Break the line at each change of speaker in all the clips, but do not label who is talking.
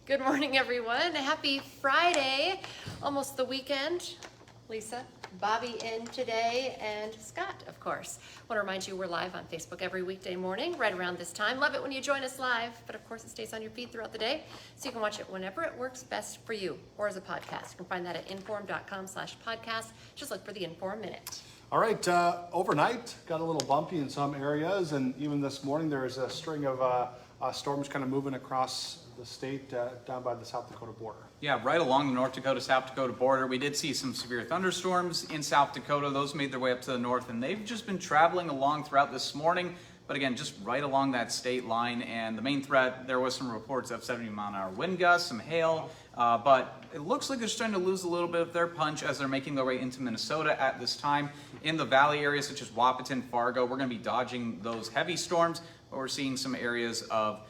Good morning, everyone. Happy Friday, almost the weekend. Lisa, Bobby in today, and Scott, of course. I want to remind you we're live on Facebook every weekday morning, right around this time. Love it when you join us live, but of course it stays on your feed throughout the day, so you can watch it whenever it works best for you, or as a podcast. You can find that at inform.com/podcast. Just look for the Inform Minute.
All right, overnight got a little bumpy in some areas, and even this morning there is a string of storms kind of moving across the state down by the South Dakota border.
Yeah, right along the North Dakota-South Dakota border. We did see some severe thunderstorms in South Dakota. Those made their way up to the north, and they've just been traveling along throughout this morning. But again, just right along that state line. And the main threat, there was some reports of 70-mile-an-hour wind gusts, some hail. But it looks like they're starting to lose a little bit of their punch as they're making their way into Minnesota at this time. In the valley areas such as Wahpeton, Fargo, we're going to be dodging those heavy storms, but we're seeing some areas of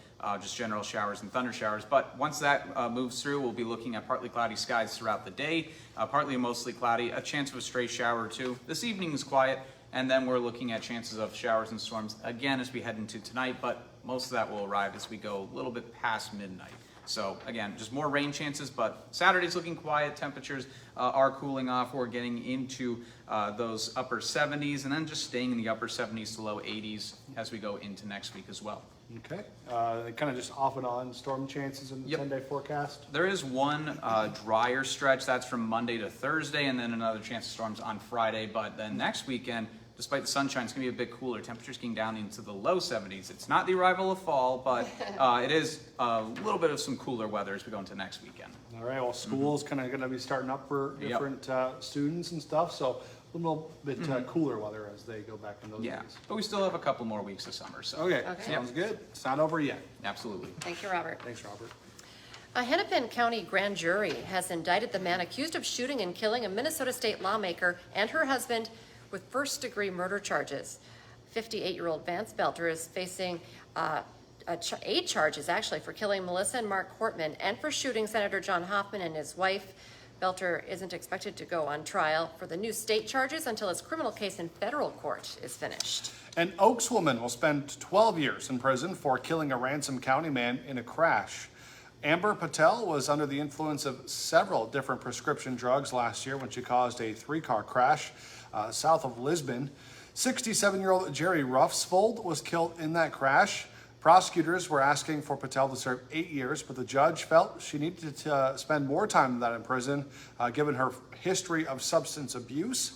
just general showers and thunder showers. But once that moves through, we'll be looking at partly cloudy skies throughout the day, partly and mostly cloudy, a chance of a stray shower or two. This evening is quiet, and then we're looking at chances of showers and storms again as we head into tonight, but most of that will arrive as we go a little bit past midnight. So again, just more rain chances, but Saturday's looking quiet. Temperatures are cooling off. We're getting into those upper 70s and then just staying in the upper 70s to low 80s as we go into next week as well.
Okay, kind of just off and on storm chances in the 10-day forecast?
There is one drier stretch. That's from Monday to Thursday, and then another chance of storms on Friday. But then next weekend, despite the sunshine, it's going to be a bit cooler. Temperatures getting down into the low 70s. It's not the arrival of fall, but it is a little bit of some cooler weather as we go into next weekend.
All right, well, school's kind of going to be starting up for different students and stuff, so a little bit cooler weather as they go back in those days.
But we still have a couple more weeks of summer. So.
Okay, sounds good. It's not over yet.
Absolutely.
Thank you, Robert.
Thanks, Robert.
A Hennepin County grand jury has indicted the man accused of shooting and killing a Minnesota state lawmaker and her husband with first-degree murder charges. 58-year-old Vance Belter is facing 8 charges, actually, for killing Melissa and Mark Hortman and for shooting Senator John Hoffman and his wife. Belter isn't expected to go on trial for the new state charges until his criminal case in federal court is finished.
An Oaks woman will spend 12 years in prison for killing a Ransom County man in a crash. Amber Patel was under the influence of several different prescription drugs last year when she caused a 3-car crash south of Lisbon. 67-year-old Jerry Ruffsvold was killed in that crash. Prosecutors were asking for Patel to serve 8 years, but the judge felt she needed to spend more time than that in prison, given her history of substance abuse.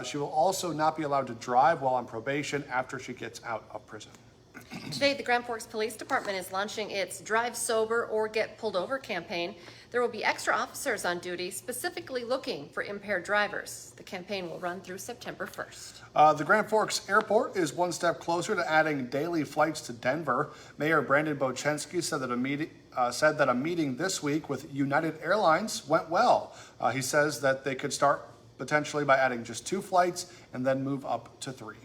She will also not be allowed to drive while on probation after she gets out of prison.
Today, the Grand Forks Police Department is launching its Drive Sober or Get Pulled Over campaign. There will be extra officers on duty specifically looking for impaired drivers. The campaign will run through September 1st.
The Grand Forks Airport is one step closer to adding daily flights to Denver. Mayor Brandon Bochensky said that a meeting this week with United Airlines went well. He says that they could start potentially by adding just 2 flights and then move up to 3.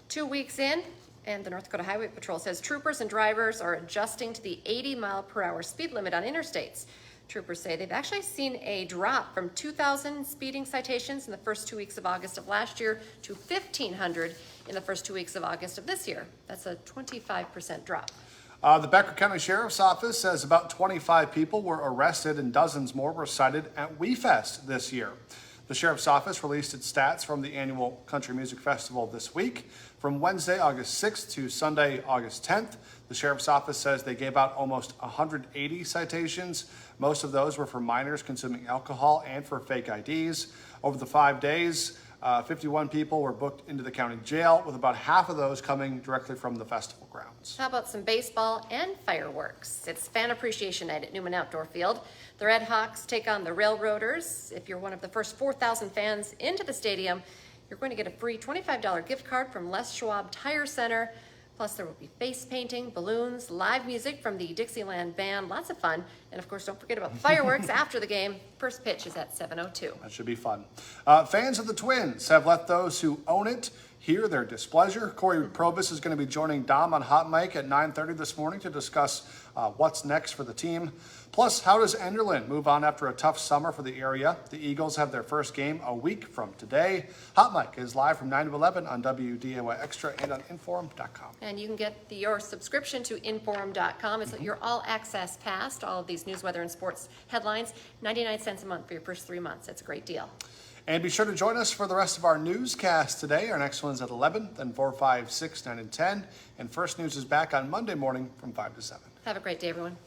2 weeks in, and the North Dakota Highway Patrol says troopers and drivers are adjusting to the 80-mile-per-hour speed limit on interstates. Troopers say they've actually seen a drop from 2,000 speeding citations in the first 2 weeks of August of last year to 1,500 in the first 2 weeks of August of this year. That's a 25% drop.
The Becker County Sheriff's Office says about 25 people were arrested and dozens more were cited at WeFest this year. The Sheriff's Office released its stats from the annual Country Music Festival this week. From Wednesday, August 6th to Sunday, August 10th, the Sheriff's Office says they gave out almost 180 citations. Most of those were for minors consuming alcohol and for fake IDs. Over the 5 days, 51 people were booked into the county jail, with about half of those coming directly from the festival grounds.
How about some baseball and fireworks? It's Fan Appreciation Night at Newman Outdoor Field. The Red Hawks take on the Railroaders. If you're one of the first 4,000 fans into the stadium, you're going to get a free $25 gift card from Les Schwab Tire Center. Plus, there will be face painting, balloons, live music from the Dixieland Band, lots of fun. And of course, don't forget about the fireworks after the game. First pitch is at 7:02.
That should be fun. Fans of the Twins have let those who own it hear their displeasure. Corey Probus is going to be joining Dom on Hot Mic at 9:30 this morning to discuss what's next for the team. Plus, how does Enderlin move on after a tough summer for the area? The Eagles have their first game a week from today. Hot Mic is live from 9 to 11 on WDAY Extra and on Inform.com.
And you can get your subscription to Inform.com. It's your all-access pass to all of these news, weather, and sports headlines. 99 cents a month for your first 3 months. It's a great deal.
And be sure to join us for the rest of our newscast today. Our next one's at 11, then 4, 5, 6, 9, and 10. And First News is back on Monday morning from 5 to 7.
Have a great day, everyone.